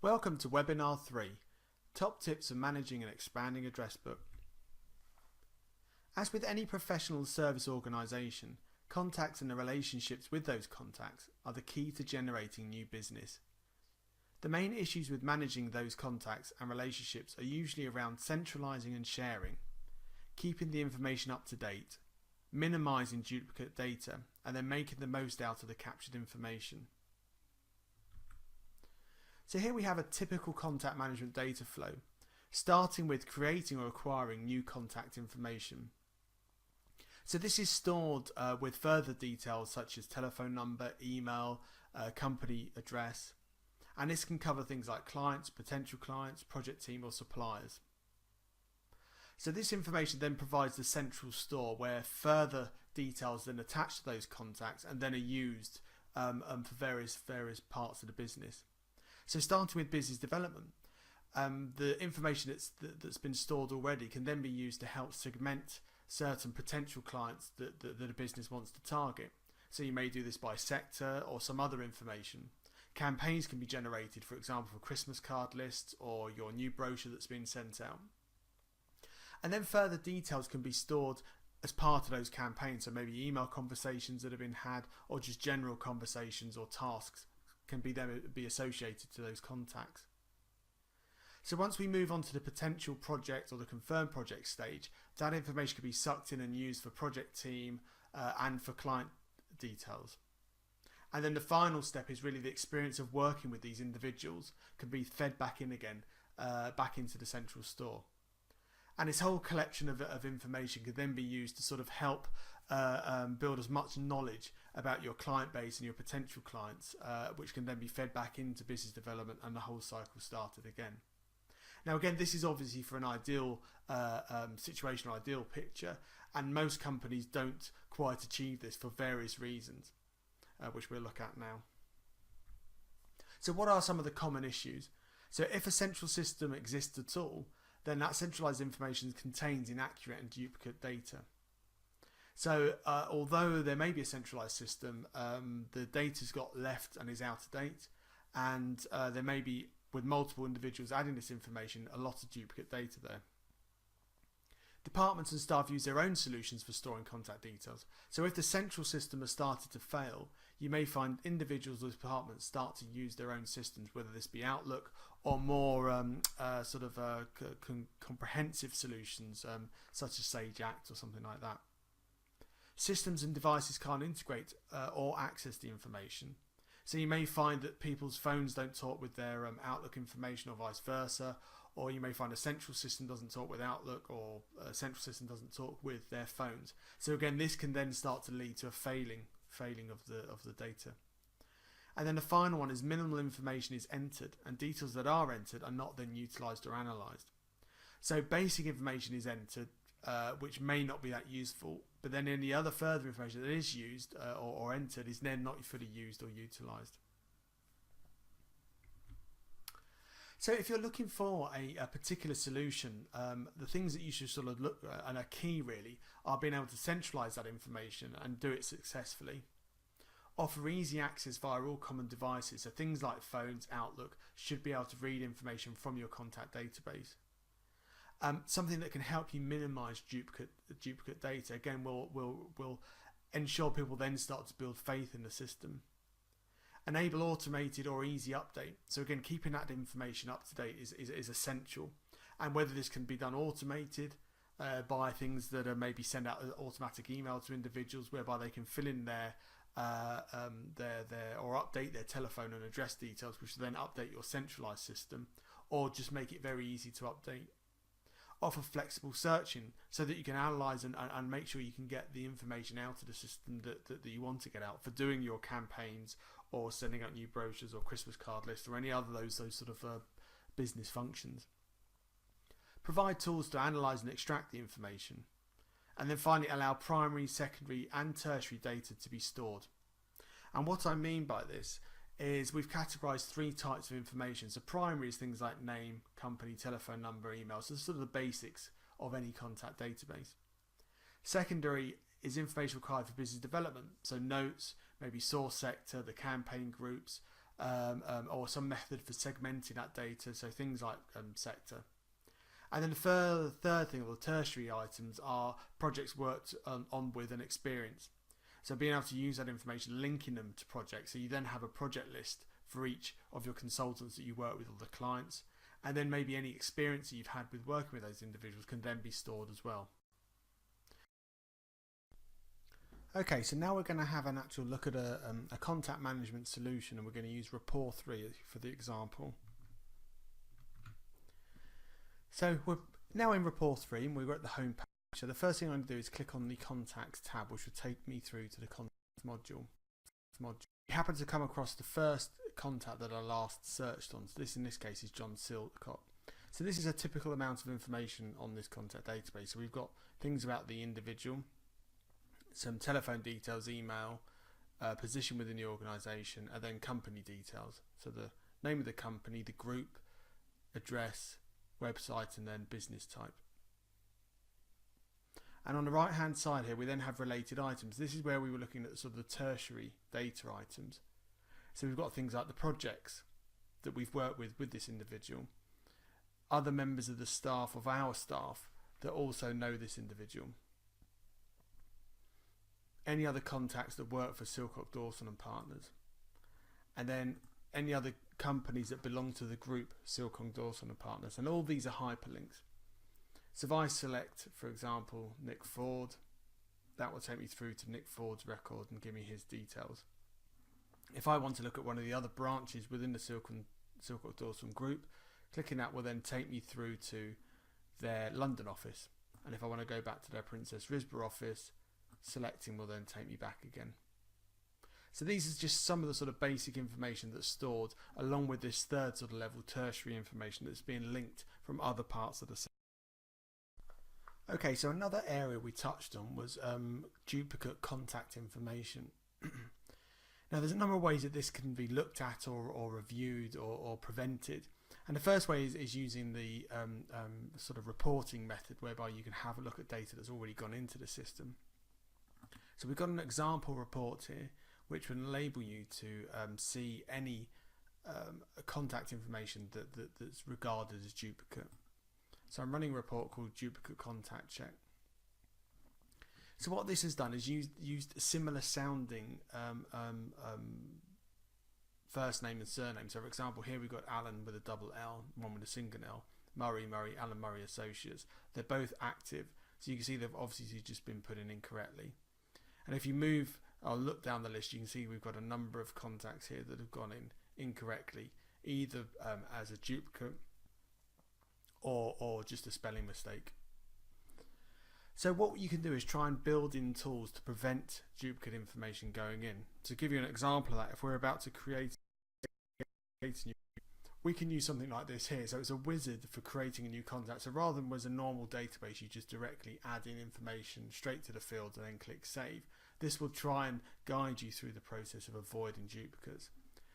Welcome to Webinar 3, Top Tips for Managing and Expanding Address Book. As with any professional service organisation, contacts and the relationships with those contacts are the key to generating new business. The main issues with managing those contacts and relationships are usually around centralising and sharing, keeping the information up to date, minimising duplicate data, and then making the most out of the captured information. So here we have a typical contact management data flow, starting with creating or acquiring new contact information. So this is stored with further details such as telephone number, email, company address, and this can cover things like clients, potential clients, project team or suppliers. So this information then provides the central store where further details then attach to those contacts and then are used for various parts of the business. So starting with business development, the information that's been stored already can then be used to help segment certain potential clients that a business wants to target. So you may do this by sector or some other information. Campaigns can be generated, for example, for Christmas card lists or your new brochure that's been sent out. And then further details can be stored as part of those campaigns. So maybe email conversations that have been had or just general conversations or tasks can be associated to those contacts. So once we move on to the potential project or the confirmed project stage, that information can be sucked in and used for project team and for client details. And then the final step is really the experience of working with these individuals can be fed back in again, back into the central store. And this whole collection of information could then be used to sort of help build as much knowledge about your client base and your potential clients, which can then be fed back into business development and the whole cycle started again. Now again, this is obviously for an ideal situation or ideal picture, and most companies don't quite achieve this for various reasons, which we'll look at now. So what are some of the common issues? So if a central system exists at all, then that centralized information contains inaccurate and duplicate data. So although there may be a centralized system, the data's got left and is out of date, and there may be, with multiple individuals adding this information, a lot of duplicate data there. Departments and staff use their own solutions for storing contact details. So if the central system has started to fail, you may find individuals or departments start to use their own systems, whether this be Outlook or more comprehensive solutions such as Sage Act or something like that. Systems and devices can't integrate or access the information. So you may find that people's phones don't talk with their Outlook information or vice versa, or you may find a central system doesn't talk with Outlook or a central system doesn't talk with their phones. So again, this can then start to lead to a failing of the data. And then the final one is minimal information is entered and details that are entered are not then utilized or analyzed. So basic information is entered, which may not be that useful, but then any other further information that is used or entered is then not fully used or utilized. So if you're looking for a particular solution, the things that you should sort of look at and are key really are being able to centralize that information and do it successfully. Offer easy access via all common devices, so things like phones, Outlook should be able to read information from your contact database. Something that can help you minimize duplicate data, again, will ensure people then start to build faith in the system. Enable automated or easy update. So again, keeping that information up to date is essential. And whether this can be done automated by things that are maybe send out an automatic email to individuals whereby they can fill in their or update their telephone and address details, which will then update your centralized system, or just make it very easy to update. Offer flexible searching so that you can analyze and make sure you can get the information out of the system that you want to get out for doing your campaigns or sending out new brochures or Christmas card lists or any other those sort of business functions. Provide tools to analyze and extract the information. And then finally, allow primary, secondary and tertiary data to be stored. And what I mean by this is we've categorized three types of information. So primary is things like name, company, telephone number, email. So sort of the basics of any contact database. Secondary is information required for business development. So notes, maybe source sector, the campaign groups, or some method for segmenting that data, so things like sector. And then the third thing, or the tertiary items, are projects worked on with and experience. So being able to use that information, linking them to projects, so you then have a project list for each of your consultants that you work with, or the clients, and then maybe any experience that you've had with working with those individuals can then be stored as well. Okay, so now we're going to have an actual look at a contact management solution, and we're going to use Rapport 3 for the example. So we're now in Rapport 3 and we're at the home page. So the first thing I'm going to do is click on the Contacts tab, which will take me through to the Contacts module. You happen to come across the first contact that I last searched on. So this in this case is John Silcott. So this is a typical amount of information on this contact database. So we've got things about the individual, some telephone details, email, position within the organisation, and then company details. So the name of the company, the group, address, website, and then business type. And on the right hand side here we then have related items. This is where we were looking at sort of the tertiary data items. So we've got things like the projects that we've worked with this individual, other members of the staff, of our staff, that also know this individual, any other contacts that work for Silcock, Dawson and Partners, and then any other companies that belong to the group Silcock, Dawson and Partners, and all these are hyperlinks. So if I select, for example, Nick Ford, that will take me through to Nick Ford's record and give me his details. If I want to look at one of the other branches within the Silcock, Dawson group, clicking that will then take me through to their London office. And if I want to go back to their Princess Risborough office, selecting will then take me back again. So these are just some of the sort of basic information that's stored along with this third sort of level tertiary information that's being linked from other parts of the system. Okay, so another area we touched on was duplicate contact information. Now there's a number of ways that this can be looked at or reviewed or prevented. And the first way is using the sort of reporting method, whereby you can have a look at data that's already gone into the system. So we've got an example report here which will enable you to see any contact information that's regarded as duplicate. So I'm running a report called Duplicate Contact Check. So what this has done is used a similar sounding first name and surname. So for example, here we've got Alan with a double L, one with a single L, Murray, Alan Murray Associates. They're both active. So you can see they've obviously just been put in incorrectly. And if you move, I'll look down the list, you can see we've got a number of contacts here that have gone in incorrectly, either as a duplicate or just a spelling mistake. So what you can do is try and build in tools to prevent duplicate information going in. To give you an example of that, if we're about to create a new, we can use something like this here. So it's a wizard for creating a new contact. So rather than as a normal database, you just directly add in information straight to the field and then click save. This will try and guide you through the process of avoiding duplicates.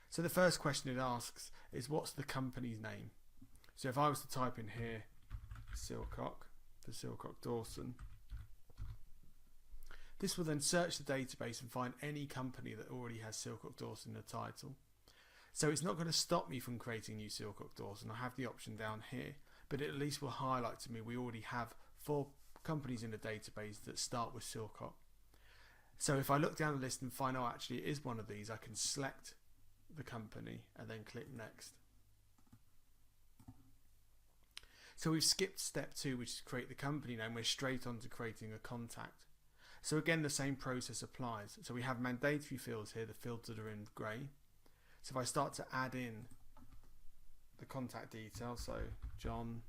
So the first question it asks is, what's the company's name? So if I was to type in here Silcock for Silcock Dawson, this will then search the database and find any company that already has Silcock Dawson in the title. So it's not going to stop me from creating new Silcock Dawson. I have the option down here, but it at least will highlight to me we already have 4 companies in the database that start with Silcock. So if I look down the list and find, oh, actually it is one of these, I can select the company and then click next. So we've skipped step 2, which is create the company name. We're straight on to creating a contact. So again, the same process applies. So we have mandatory fields here, the fields that are in grey. So if I start to add in the contact details, so John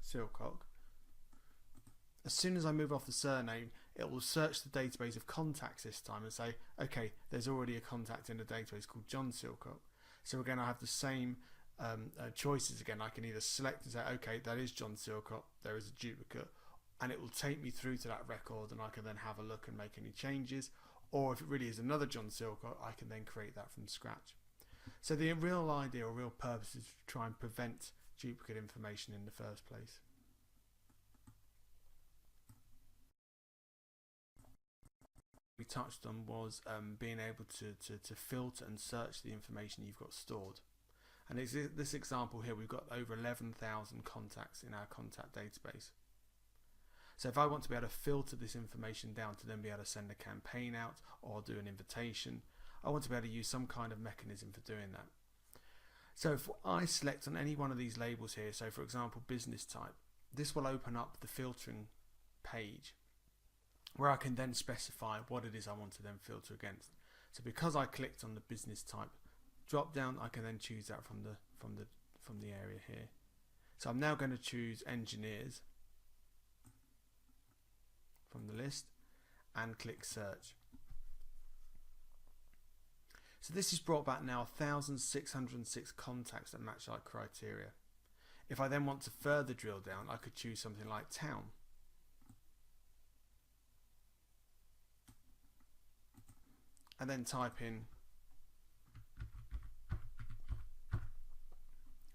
Silcock, as soon as I move off the surname, it will search the database of contacts this time and say, okay, there's already a contact in the database called John Silcock. So again, I have the same choices again. I can either select and say, okay, that is John Silcock, there is a duplicate, and it will take me through to that record and I can then have a look and make any changes. Or if it really is another John Silcock, I can then create that from scratch. So the real idea or real purpose is to try and prevent duplicate information in the first place. we touched on was being able to filter and search the information you've got stored. And in this example here, we've got over 11,000 contacts in our contact database. So if I want to be able to filter this information down to then be able to send a campaign out or do an invitation, I want to be able to use some kind of mechanism for doing that. So if I select on any one of these labels here, so for example business type, this will open up the filtering page where I can then specify what it is I want to then filter against. So because I clicked on the business type drop down, I can then choose that from the area here. So I'm now going to choose engineers from the list and click search. So this has brought back now 1,606 contacts that match our criteria. If I then want to further drill down, I could choose something like town. And then type in,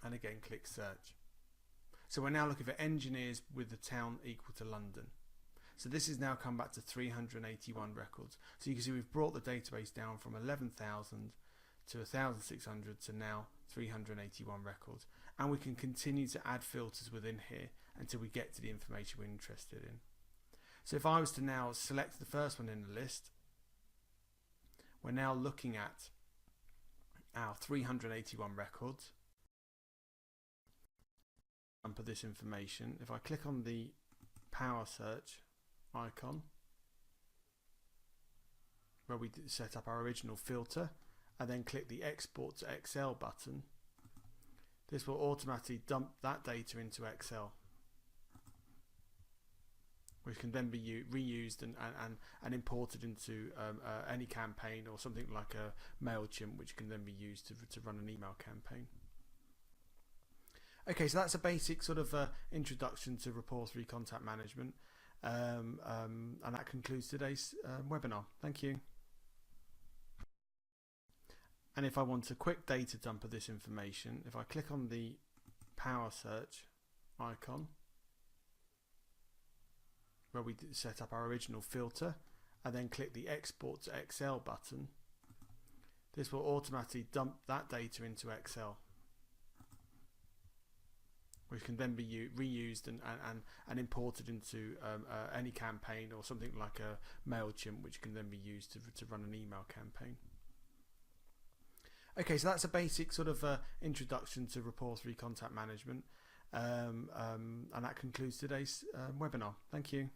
and again click search. So we're now looking for engineers with the town equal to London. So this has now come back to 381 records. So you can see we've brought the database down from 11,000 to 1,600 to now 381 records. And we can continue to add filters within here until we get to the information we're interested in. So if I was to now select the first one in the list, we're now looking at our 381 records. And for this information, if I click on the power search icon where we set up our original filter and then click the export to Excel button, this will automatically dump that data into Excel, which can then be reused and imported into any campaign or something like a MailChimp, which can then be used to run an email campaign. Okay, so that's a basic sort of introduction to Rapport 3 contact management, and that concludes today's webinar. Thank you. And if I want a quick data dump of this information, if I click on the power search icon where we set up our original filter and then click the export to Excel button, this will automatically dump that data into Excel, which can then be reused and imported into any campaign or something like a MailChimp, which can then be used to run an email campaign. Okay, so that's a basic sort of introduction to Rapport 3 contact management, and that concludes today's webinar. Thank you.